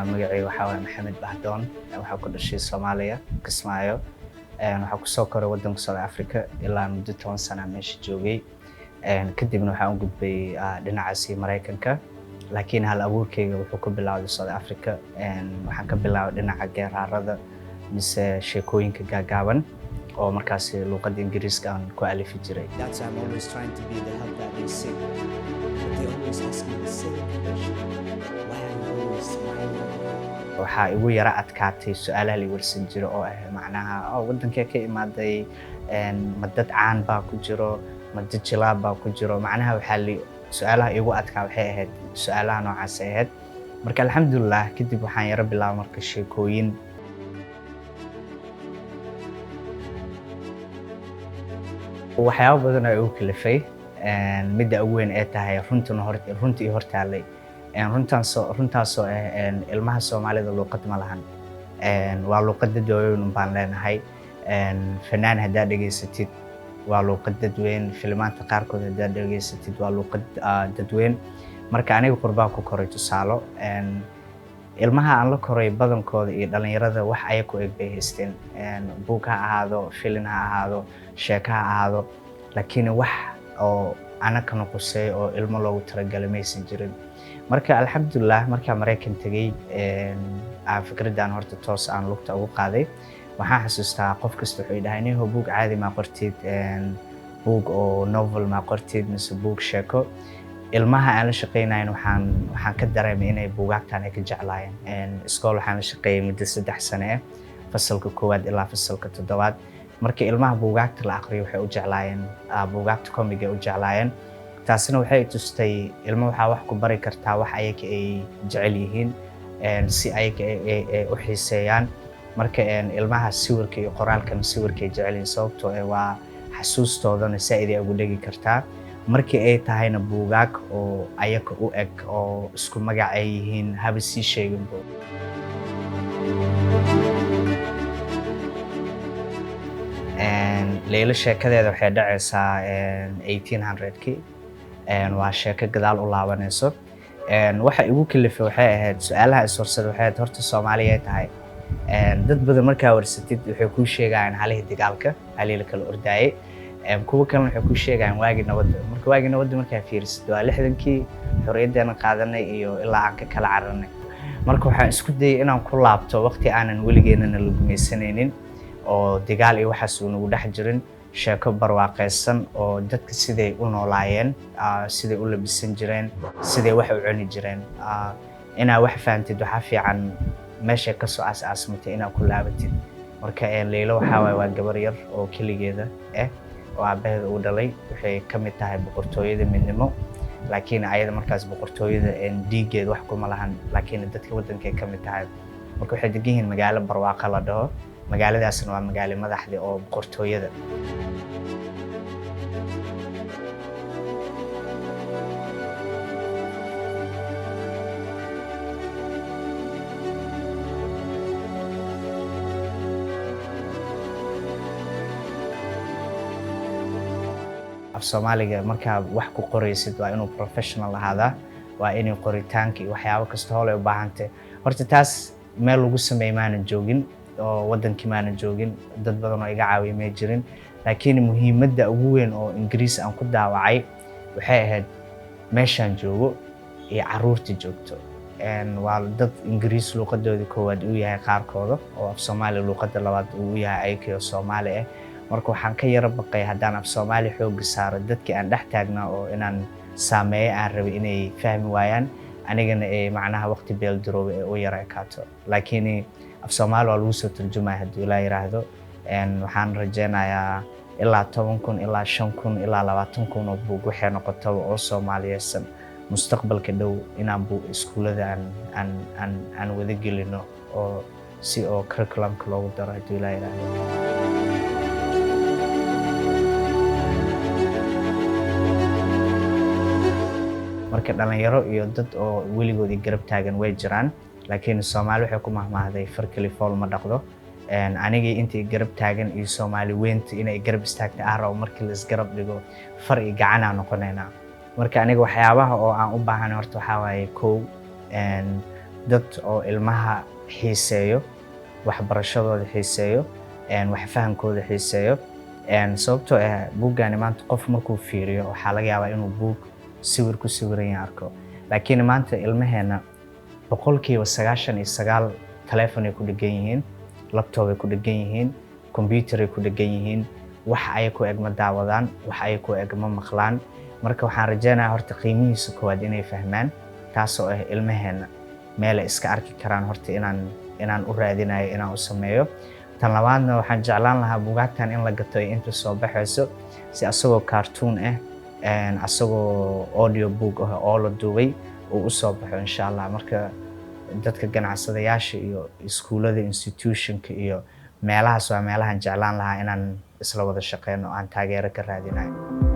magacayga waxaa waaye Maxamed Bahdoon. Waxaan ku dhashay Soomaaliya, Kismaayo. Waxaan ku soo koray waddanka South Africa ilaa muddo 10 sano meesha joogay. Kadibna waxaan u gudbay dhinacaasi Mareykanka. Laakiin hal abuurkayga wuxuu ku bilowday South Africa. Waxaan ka bilaabay dhinaca geeraarada mise sheekooyinka gaagaaban oo markaas luqadda Ingiriiska aan ku alifi jiray. That's I'm always trying to be the help that they seek. But they always ask me the same question. Why am I always smiling? Waxaa igu yara adkaatay su'aalaha la warsan jiro oo macnaha waddankee ka imaaday, ma dad caan baa ku jiro, ma dad jilaab baa ku jiro. Macnaha su'aalaha igu adkaa waxay ahayd su'aalaha noocaas ahayd. Marka alxamdulillah kadib waxaan yara bilaabay marka sheekooyin. waxyaabo badan oo igu kalifay midda ugu weyn ee tahay runtii hortaalay runtaasoo ilmaha Soomaalida luqad ma lahan. Waa luqad dadweyne baan leenahay. Fanaan haddaad dhegaysatid waa luqad dadweyne, filmaanta qaarkood haddaad dhegaysatid waa luqad dadweyne. Marka aniga qurbaan ku koray tusaalo, ilmaha aan la koray badankooda iyo dhalinyarada wax ay ku eg bay haysteen. Buug ha ahaado, filin ha ahaado, sheeko ha ahaado, laakiin wax oo anaka noqosay oo ilmo loogu talagalay maysan jirin. Marka alxamdulillah markaan Mareykan tagay fikraddan horta toos aan lugta ugu qaaday. Waxaan xasuustaa qof kasta wuxuu dhahay nin buug caadi ma qortid, buug oo novel ma qortid mise buug sheeko. Ilmaha aan la shaqeynayn waxaan ka dareemay inay buugaagtan ay ka jeclaayeen. Iskool waxaan la shaqeeyay muddo 3 sano ah, fasalka 1 ilaa fasalka 7. Marka ilmaha buugaagta la aqriyo waxay u jeclaayeen buugaagta comic u jeclaayeen. Taasina waxay tustay ilmo waxaa wax ku bari kartaa wax ayaga ay jecel yihiin, si ayaga ay u xiiseeyaan. Marka ilmaha sawirka iyo qoraalkan sawirka ay jecel yihiin sababtoo waa xasuustoodana saaid ay ugu dhigi kartaa. Markii ay tahayna buugaag oo ayaga u eg oo isku magac ay yihiin haba sii sheegin bo. Leela sheekadeeda waxay dhacaysaa 1800-kii. Waa sheeko gadaal u laabanayso. Waxa igu kalifay waxay ahayd su'aalaha iswarsada waxay ahayd horta Soomaaliya tahay. Dad badan markaa warsatid waxay kuu sheegayaan halihii dagaalka, halihii la kala ordaayay. Kuwa kalena waxay ku sheegayaan waagii nabadda. Marka waagii nabadda markaa fiirisid waa 60kii xorriyaddeena qaadanay iyo ilaa aan ka kala cararnay. Marka waxaan isku dayay inaan ku laabto waqti aanan weligeennana la gumaysanaynin oo dagaal iyo waxaas uu nagu dhex jirin. Sheeko barwaaqaysan oo dadka siday u noolaayeen, siday u labisan jireen, siday wax u cuni jireen. Inaa wax fahamtid waxaa fiican meesha ka soo aas-aasmatay inaa ku laabatid. Marka Leelo waxaa waaye waa gabar yar oo keligeeda oo aabaheeda uu dhalay. Waxay ka mid tahay boqortooyada midnimo, laakiin ayada markaas boqortooyada dhiigeeda wax kuma lahan, laakiin dadka waddankay ka mid tahay. Marka waxay degan yihiin magaalo barwaaqo la dhaho. Magaaladaasna waa magaalo madaxda oo boqortooyada. Soomaaliga markaa wax ku qoraysid waa inuu professional ahaadaa, waa inuu qoritaanka iyo waxyaabo kasta hore u baahantay. Horta taas meel lagu sameeyay maanan joogin oo waddankii maanan joogin, dad badan oo iga caawiyay ma jirin. Laakiin muhiimadda ugu weyn oo Ingiriis aan ku daawacay waxay ahayd meeshaan joogo iyo carruurta joogto. Waa dad Ingiriis luqadooda koowaad uu yahay qaarkooda oo af Soomaali luqadda labaad uu yahay ayagoo Soomaali ah. Marka waxaan ka yara baqay haddaan af Soomaali xoog saaro dadkii aan dhex taagnaa oo inaan saameeyo aan rabay inay fahmi waayaan, anigana macnaha waqti beel daroobe ee u yara ekaato. Laakiin af Soomaali waa lagu soo turjumaya haddii la yiraahdo. Waxaan rajaynayaa ilaa 10,000 ilaa 5,000 ilaa 20,000 oo buug waxay noqotaba oo Soomaaliyeysan mustaqbalka dhow inaan iskuulada aan wada gelino oo si oo curriculumka loogu daro haddii la yiraahdo. Marka dhalinyaro iyo dad oo weligoodii garab taagan way jiraan, laakiin Soomaali waxay ku mahmaahday far kali fool ma dhaqdo. Anigii intii garab taagan iyo Soomaali weynta inay garab istaagtay rabo markii la isgarab dhigo far iyo gacan aan noqonaynaa. Marka aniga waxyaabaha oo aan u baahanay horta waxaa waaye kow dad oo ilmaha xiiseeyo, waxbarashadooda xiiseeyo, wax fahamkooda xiiseeyo. Sababtoo ah buuggaani maanta qof markuu fiiriyo waxaa laga yaabaa inuu buug sawir ku sawiran yahay arko. Laakiin maanta ilmaheena boqolkiiba 99 taleefon ay ku dhegan yihiin, laptop ay ku dhegan yihiin, computer ay ku dhegan yihiin, wax ay ku eg ma daawadaan, wax ay ku eg ma maqlaan. Marka waxaan rajaynayaa horta qiimihiisa koowaad inay fahmaan, taasoo ah ilmaheena meel ay iska arki karaan horta inaan u raadinayo inaan u sameeyo. Tan labaadna waxaan jeclaan lahaa buugaagtan in la gato ay inta soo baxayso si asagoo cartoon ah, asagoo audio book ah oo la duubay uu u soo baxo insha Allah. Marka dadka ganacsadayaasha iyo iskuulada institutionka iyo meelahaas waa meelahan jeclaan lahaa inaan isla wada shaqeyno oo aan taageero ka raadinayo.